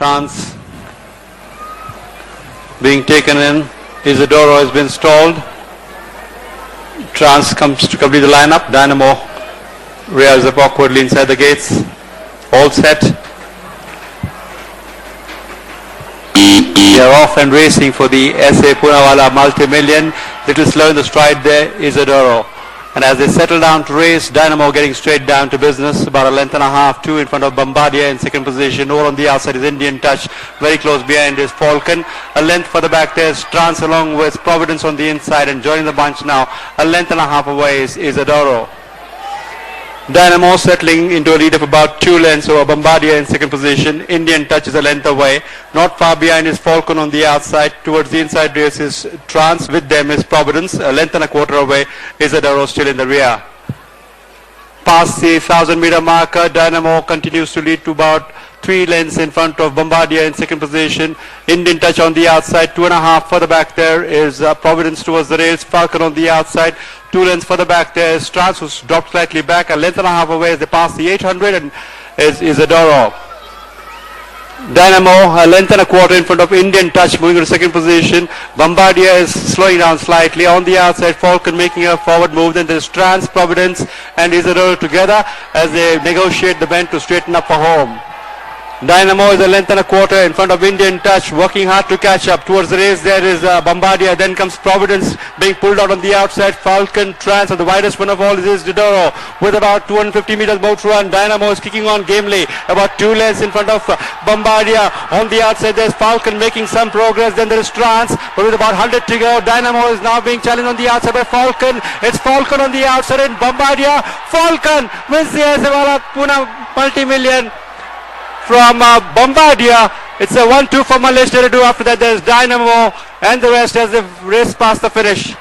Trans being taken in. Isidoro has been stalled. Trans comes to complete the lineup. Dynamo rears up awkwardly inside the gates. All set. They are off and racing for the SA Poonawalla multi-million. Little slow in the stride there, Isidoro. And as they settle down to race, Dynamo getting straight down to business. About a length and a half, two in front of Bombardier in second position. Over on the outside is Indian Touch. Very close behind is Falcon. A length further back there is Trans along with Providence on the inside. And joining the bunch now, a length and a half away is Isidoro. Dynamo settling into a lead of about 2 lengths over Bombardier in second position. Indian Touch is a length away. Not far behind is Falcon on the outside. Towards the inside race is Trans. With them is Providence. A length and a quarter away. Isidoro still in the rear. Past the 1,000-meter marker, Dynamo continues to lead to about 3 lengths in front of Bombardier in second position. Indian Touch on the outside. 2.5 further back there is Providence towards the rails. Falcon on the outside. 2 lengths further back there is Trans, who's dropped slightly back. A length and a half away as they pass the 800 and is Isidoro. Dynamo a length and a quarter in front of Indian Touch, moving to second position. Bombardier is slowing down slightly. On the outside, Falcon making a forward move. Then there's Trans, Providence and Isidoro together as they negotiate the bend to straighten up for home. Dynamo is a length and a quarter in front of Indian Touch, working hard to catch up. Towards the race there is Bombardier, then comes Providence being pulled out on the outside. Falcon, Trans, and the widest one of all is Isidoro with about 250 meters boat run. Dynamo is kicking on gamely, about 2 lengths in front of Bombardier. On the outside there's Falcon making some progress, then there is Trans, but with about 100 to go. Dynamo is now being challenged on the outside by Falcon. It's Falcon on the outside and Bombardier. Falcon wins the SA Pune multi-million from Bombardier. It's a 1-2 for Malaysia to do. After that there's Dynamo and the rest as they race past the finish.